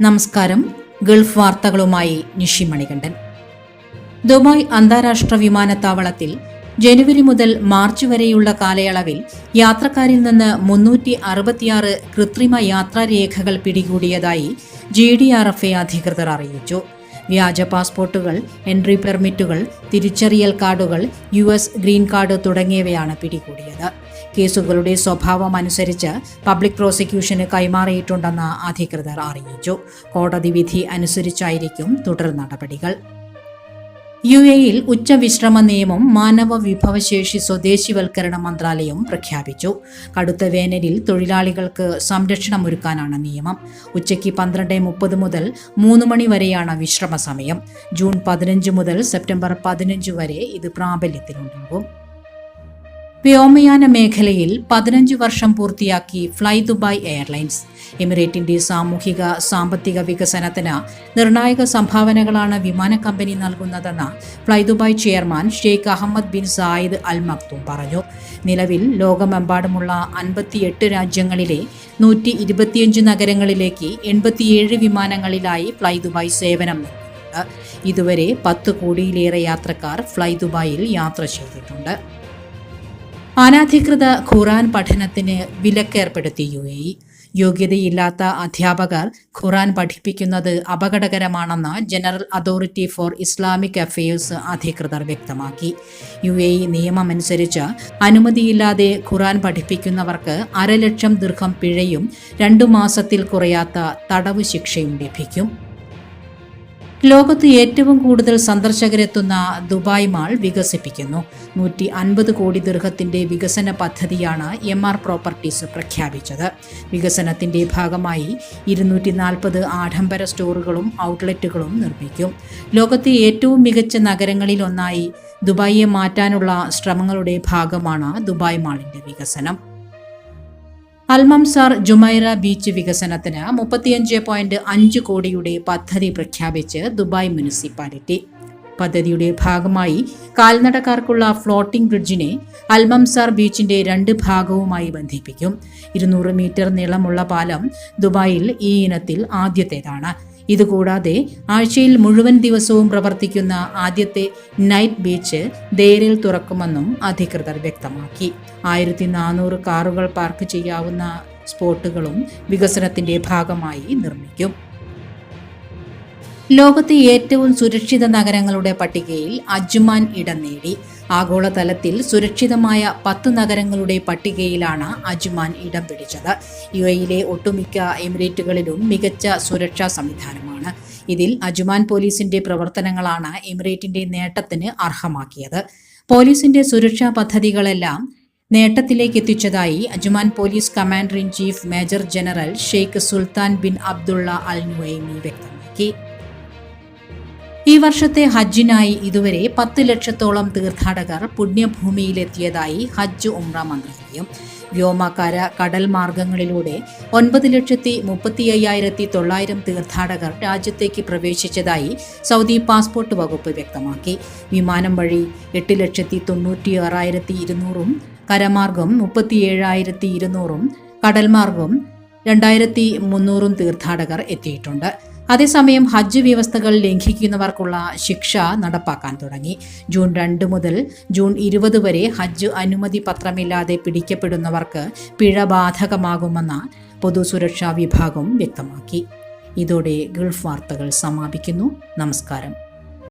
നമസ്കാരം. ഗൾഫ് വാർത്തകളുമായി നിഷി മണികണ്ഠൻ. ദുബായ് അന്താരാഷ്ട്ര വിമാനത്താവളത്തിൽ ജനുവരി മുതൽ മാർച്ച് വരെയുള്ള കാലയളവിൽ യാത്രക്കാരിൽ നിന്ന് 366 കൃത്രിമ യാത്രാരേഖകൾ പിടികൂടിയതായി GDRFA അധികൃതർ അറിയിച്ചു. വ്യാജ പാസ്പോർട്ടുകൾ, എൻട്രി പെർമിറ്റുകൾ, തിരിച്ചറിയൽ കാർഡുകൾ, US ഗ്രീൻ കാർഡ് തുടങ്ങിയവയാണ് പിടികൂടിയത്. കേസുകളുടെ സ്വഭാവം അനുസരിച്ച് പബ്ലിക് പ്രോസിക്യൂഷന് കൈമാറിയിട്ടുണ്ടെന്ന് അധികൃതർ അറിയിച്ചു. കോടതി വിധി അനുസരിച്ചായിരിക്കും തുടർ നടപടികൾ. UAE-യിൽ ഉച്ചവിശ്രമ നിയമം മാനവ വിഭവശേഷി സ്വദേശിവൽക്കരണ മന്ത്രാലയം പ്രഖ്യാപിച്ചു. കടുത്ത വേനലിൽ തൊഴിലാളികൾക്ക് സംരക്ഷണമൊരുക്കാനാണ് നിയമം. ഉച്ചയ്ക്ക് 12:30 മുതൽ 3 മണി വരെയാണ് വിശ്രമ സമയം. ജൂൺ 15 മുതൽ സെപ്റ്റംബർ 15 വരെ ഇത് പ്രാബല്യത്തിലുണ്ടാകും. വ്യോമയാന മേഖലയിൽ 15 വർഷം പൂർത്തിയാക്കി ഫ്ലൈ ദുബായ് എയർലൈൻസ്. എമിറേറ്റിന്റെ സാമൂഹിക സാമ്പത്തിക വികസനത്തിന് നിർണായക സംഭാവനകളാണ് വിമാന കമ്പനി നൽകുന്നതെന്ന് fly Dubai chairman Sheikh Ahmed bin Saeed Al Maktoum പറഞ്ഞു. നിലവിൽ ലോകമെമ്പാടുമുള്ള 58 രാജ്യങ്ങളിലെ 125 നഗരങ്ങളിലേക്ക് 87 വിമാനങ്ങളിലായി ഫ്ലൈ ദുബായ് സേവനം നൽകുന്നുണ്ട്. ഇതുവരെ 10 കോടിയിലേറെ യാത്രക്കാർ ഫ്ലൈ ദുബായിൽ യാത്ര ചെയ്തിട്ടുണ്ട്. അനധികൃത ഖുർആൻ പഠനത്തിന് വിലക്കേർപ്പെടുത്തി UAE. യോഗ്യതയില്ലാത്ത അധ്യാപകർ ഖുർആൻ പഠിപ്പിക്കുന്നത് അപകടകരമാണെന്ന് general authority four Islamic affairs അധികൃതർ വ്യക്തമാക്കി. UAE നിയമമനുസരിച്ച് അനുമതിയില്ലാതെ ഖുർആൻ പഠിപ്പിക്കുന്നവർക്ക് 500,000 ദിർഹം പിഴയും 2 മാസത്തിൽ കുറയാത്ത തടവ് ശിക്ഷയും ലഭിക്കും. ലോകത്ത് ഏറ്റവും കൂടുതൽ സന്ദർശകരെത്തുന്ന ദുബായ് മാൾ വികസിപ്പിക്കുന്നു. 150 കോടി ദിർഹത്തിന്റെ വികസന പദ്ധതിയാണ് MR പ്രോപ്പർട്ടീസ് പ്രഖ്യാപിച്ചത്. വികസനത്തിന്റെ ഭാഗമായി 240 ആഡംബര സ്റ്റോറുകളും ഔട്ട്ലെറ്റുകളും നിർമ്മിക്കും. ലോകത്തെ ഏറ്റവും മികച്ച നഗരങ്ങളിലൊന്നായി ദുബായിയെ മാറ്റാനുള്ള ശ്രമങ്ങളുടെ ഭാഗമാണ് ദുബായ് മാളിന്റെ വികസനം. അൽമംസാർ ജുമൈറ ബീച്ച് വികസനത്തിന് 35.5 കോടിയുടെ പദ്ധതി പ്രഖ്യാപിച്ച് ദുബായ് മുനിസിപ്പാലിറ്റി. പദ്ധതിയുടെ ഭാഗമായി കാൽനടക്കാർക്കുള്ള ഫ്ലോട്ടിംഗ് ബ്രിഡ്ജിനെ അൽമംസാർ ബീച്ചിന്റെ 2 ഭാഗവുമായി ബന്ധിപ്പിക്കും. 200 മീറ്റർ നീളമുള്ള പാലം ദുബായിൽ ഈ ഇനത്തിൽ ആദ്യത്തേതാണ്. ഇതുകൂടാതെ ആഴ്ചയിൽ മുഴുവൻ ദിവസവും പ്രവർത്തിക്കുന്ന ആദ്യത്തെ നൈറ്റ് ബീച്ച് ദേരിൽ തുറക്കുമെന്നും അധികൃതർ വ്യക്തമാക്കി. 1400 കാറുകൾ പാർക്ക് ചെയ്യാവുന്ന സ്പോട്ടുകളും വികസനത്തിന്റെ ഭാഗമായി നിർമ്മിക്കും. ലോകത്തെ ഏറ്റവും സുരക്ഷിത നഗരങ്ങളുടെ പട്ടികയിൽ അജ്മാൻ ഇടം നേടി. ആഗോളതലത്തിൽ സുരക്ഷിതമായ 10 നഗരങ്ങളുടെ പട്ടികയിലാണ് അജ്മാൻ ഇടം പിടിച്ചത്. UAE-യിലെ ഒട്ടുമിക്ക എമിറേറ്റുകളിലും മികച്ച സുരക്ഷാ സംവിധാനമാണ്. ഇതിൽ അജ്മാൻ പോലീസിന്റെ പ്രവർത്തനങ്ങളാണ് എമിറേറ്റിന്റെ നേട്ടത്തിന് അർഹമാക്കിയത്. പോലീസിന്റെ സുരക്ഷാ പദ്ധതികളെല്ലാം നേട്ടത്തിലേക്ക് എത്തിച്ചതായി Ajman police commander in chief major general Sheikh Sultan bin Abdullah Al Nuaimi വ്യക്തമാക്കി. ഈ വർഷത്തെ ഹജ്ജിനായി ഇതുവരെ 10 ലക്ഷത്തോളം തീർത്ഥാടകർ പുണ്യഭൂമിയിലെത്തിയതായി ഹജ്ജ് ഉംറ മന്ത്രാലയം. വ്യോമകര കടൽ മാർഗങ്ങളിലൂടെ 9,35,900 തീർത്ഥാടകർ രാജ്യത്തേക്ക് പ്രവേശിച്ചതായി സൗദി പാസ്പോർട്ട് വകുപ്പ് വ്യക്തമാക്കി. വിമാനം വഴി 8,96,200, കരമാർഗം 37,200, കടൽമാർഗം 2,300 തീർത്ഥാടകർ എത്തിയിട്ടുണ്ട്. അതേസമയം ഹജ്ജ് വ്യവസ്ഥകൾ ലംഘിക്കുന്നവർക്കുള്ള ശിക്ഷ നടപ്പാക്കാൻ തുടങ്ങി. ജൂൺ 2 മുതൽ ജൂൺ 20 വരെ ഹജ്ജ് അനുമതി പത്രമില്ലാതെ പിടിക്കപ്പെടുന്നവർക്ക് പിഴ ബാധകമാകുമെന്ന് പൊതുസുരക്ഷാ വിഭാഗം വ്യക്തമാക്കി. ഇതോടെ ഗൾഫ് വാർത്തകൾ സമാപിക്കുന്നു. നമസ്കാരം.